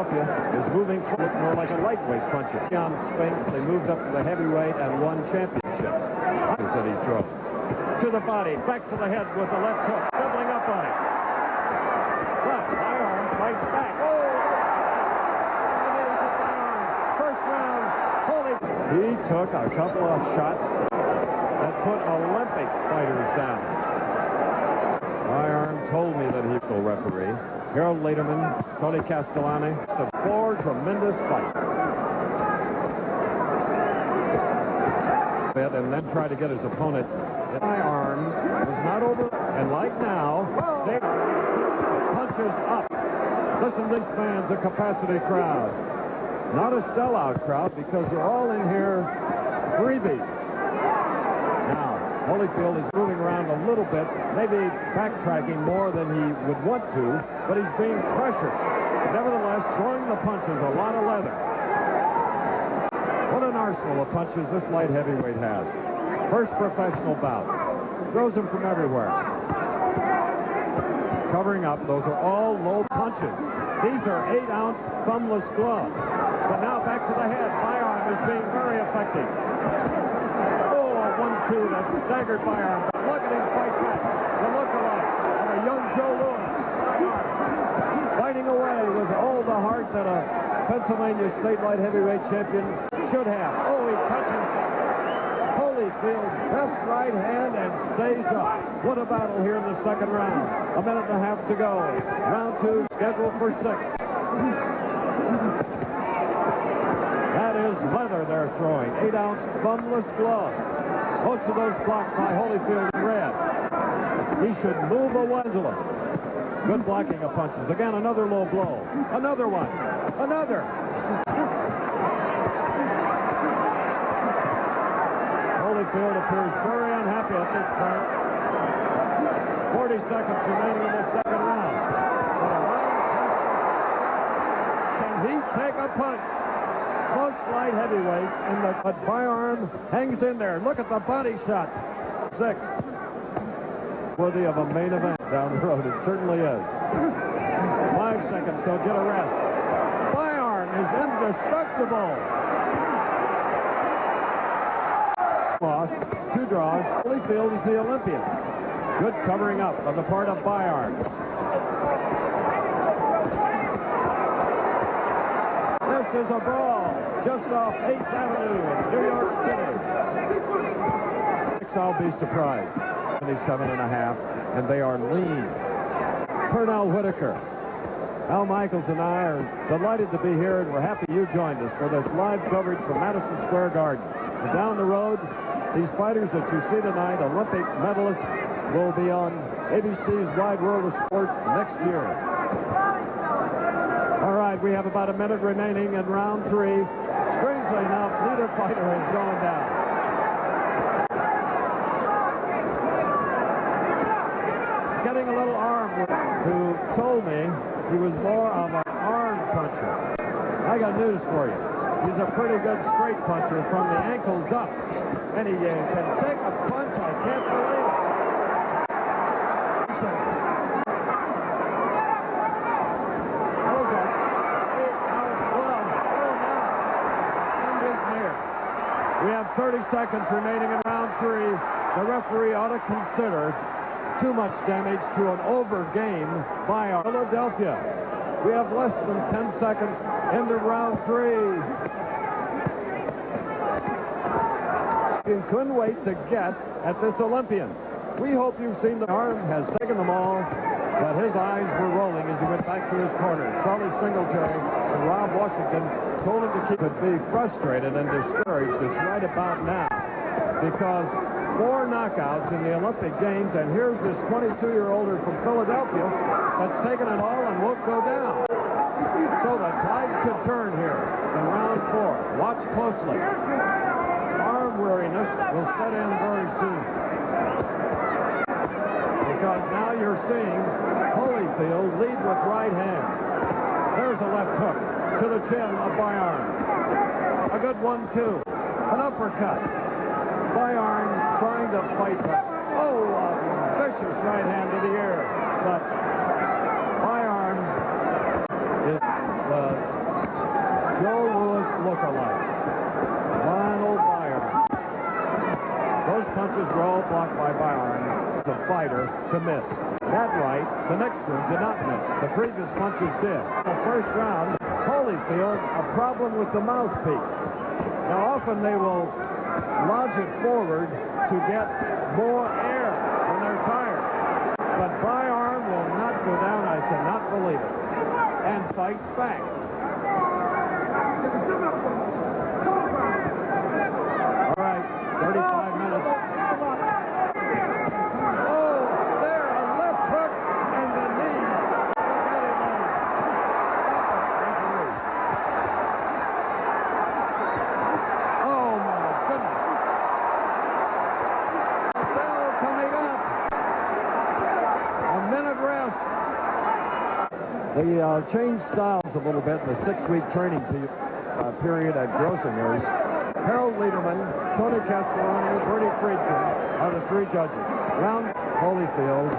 Philadelphia is moving more like a lightweight puncher. On Spinks, they moved up to the heavyweight and won championships. That he throws to the body, back to the head with the left hook, doubling up on it. But Byram fights back. Oh! First round, Holyfield. He took a couple of shots that put Olympic fighters down. Byram told me that he's no referee. Harold Lederman, Tony Castellani, the 4 tremendous fights. And then try to get his opponent. Byram was not over, and like now, they punches up. Listen to these fans, a capacity crowd. Not a sellout crowd because they're all in here freebies. Now, Holyfield is moving around a little bit, maybe backtracking more than he would want to, but he's being pressured. Nevertheless, throwing the punches, a lot of leather. What an arsenal of punches this light heavyweight has. First professional bout. Throws him from everywhere. Covering up, those are all low punches. These are 8-ounce thumbless gloves. But now back to the head. Byram is being very effective. Oh, a 1-2 that staggered Byram. But look at him fight back. The look-alike of a young Joe Louis. Fighting away with all the heart that a Pennsylvania state light heavyweight champion should have. Oh, he touches Holyfield's best right hand and stays up. What a battle here in the second round. A minute and a half to go. Round 2 scheduled for 6. That is leather they're throwing. 8-ounce thumbless gloves. Most of those blocked by Holyfield in red. He should move away. Good blocking of punches. Again, another low blow. Another one. Another. Holyfield appears very unhappy at this point. 40 seconds remaining in the second round. Can he take a punch? Most light heavyweights in the... But Byram hangs in there. Look at the body shots. 6. Worthy of a main event down the road. It certainly is. 5 seconds, so get a rest. Byram is indestructible. Loss, 2 draws. Holyfield is the Olympian. Good covering up on the part of Byram. This is a brawl just off 8th Avenue in New York City. I'll be surprised. 77.5, and they are lean. Pernell Whitaker. Al Michaels and I are delighted to be here, and we're happy you joined us for this live coverage from Madison Square Garden. And down the road, these fighters that you see tonight, Olympic medalists, will be on ABC's Wide World of Sports next year. All right, we have about a minute remaining in round 3. Strangely enough, neither fighter has gone down. Getting a little arm, who told me he was more of an arm puncher. I got news for you. He's a pretty good straight puncher from the ankles up. And he can take a punch. I can't believe it. Those are 8-ounce gloves. Oh, now. End is near. We have 30 seconds remaining in round 3. The referee ought to consider too much damage to an over game by our Philadelphia. We have less than 10 seconds into round 3. You couldn't wait to get at this Olympian. We hope you've seen the arm has taken them all, but his eyes were rolling as he went back to his corner. Charlie Singletary and Rob Washington told him to keep it, be frustrated and discouraged. It's right about now because 4 knockouts in the Olympic Games, and here's this 22-year-older from Philadelphia that's taken it all and won't go down. So the tide could turn here in round 4. Watch closely. Arm weariness will set in very soon. Because now you're seeing Holyfield lead with right hands. There's a left hook to the chin of Byram. A good 1-2. An uppercut. Byram trying to fight back. Oh, a vicious right hand to the ear. But Byram is row blocked by Byram. The fighter to miss. That right, the next one did not miss. The previous punches did. The first round, Holyfield, a problem with the mouthpiece. Now often they will lodge it forward to get more air when they're tired. But Byram will not go down, I cannot believe it. And fights back. All right, 35 minutes. Oh, there, a left hook and the knees. Look at it now. Oh, my goodness. A bell coming up. A minute rest. They changed styles a little bit in the 6-week training period at Grossinger's. Harold Lederman, Tony Castellani, Bernie Friedkin are the 3 judges. Round Holyfield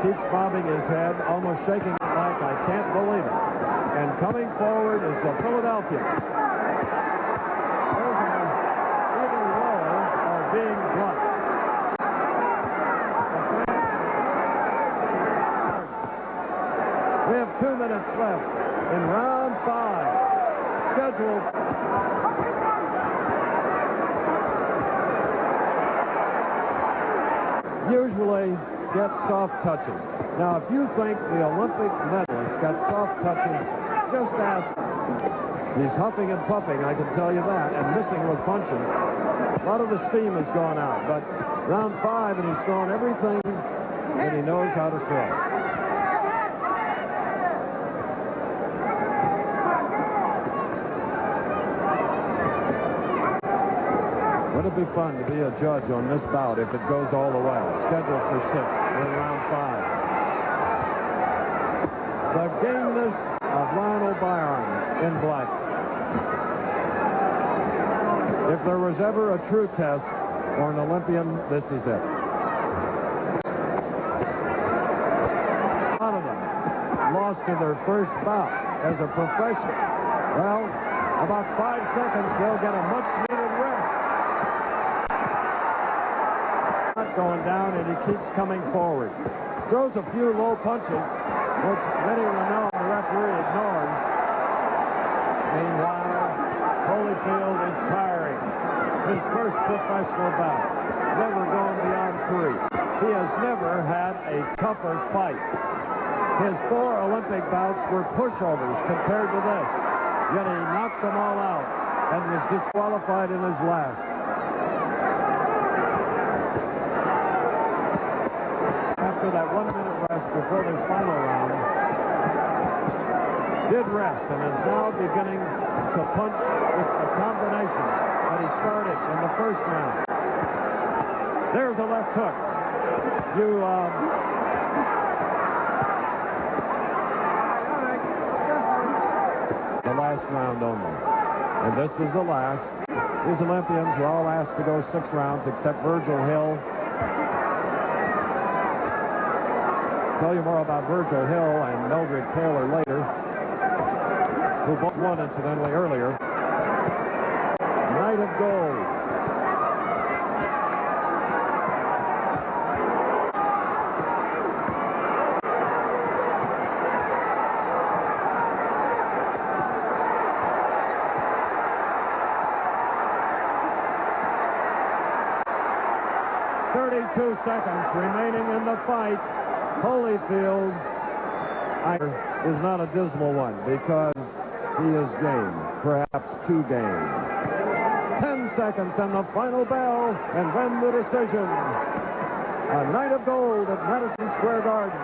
keeps bobbing his head, almost shaking it like I can't believe it. And coming forward is the Philadelphia. There's either roll or being blunt. We have 2 minutes left in round 5. Scheduled. Usually get soft touches. Now, if you think the Olympic medalists got soft touches, just ask him. He's huffing and puffing, I can tell you that, and missing with punches. A lot of the steam has gone out, but round 5, and he's thrown everything that he knows how to throw. Wouldn't it be fun to be a judge on this bout if it goes all the way? Scheduled for 6. We're in round 5. The gameness of Lionel Byram in black. If there was ever a true test for an Olympian, this is it. A lot of them lost in their first bout as a professional. Well, about 5 seconds, they'll get a much-needed rest. Going down, and he keeps coming forward. Throws a few low punches, which Vinny Lionel, the referee, ignores. Meanwhile, Holyfield is tiring. His first professional bout. Never going beyond 3. He has never had a tougher fight. His 4 Olympic bouts were pushovers compared to this. Yet he knocked them all out and was disqualified in his last. After that 1-minute rest before this final round, did rest and is now beginning to punch with the combinations that he started in the first round. There's a left hook. The last round only. And this is the last. These Olympians were all asked to go 6 rounds except Virgil Hill. Tell you more about Virgil Hill and Mildred Taylor later, who both won incidentally earlier. Night of gold. .32 seconds remaining in the fight. Holyfield is not a dismal one because he is game, perhaps too game. 10 seconds and the final bell, and then the decision. A night of gold at Madison Square Garden.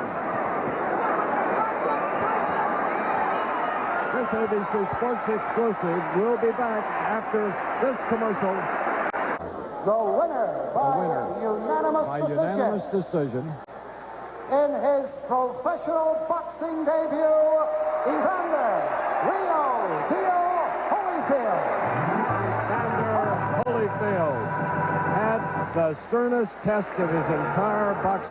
This ABC Sports exclusive will be back after this commercial. The winner by unanimous decision. In his professional boxing debut, Evander Holyfield. Evander Holyfield had the sternest test of his entire boxing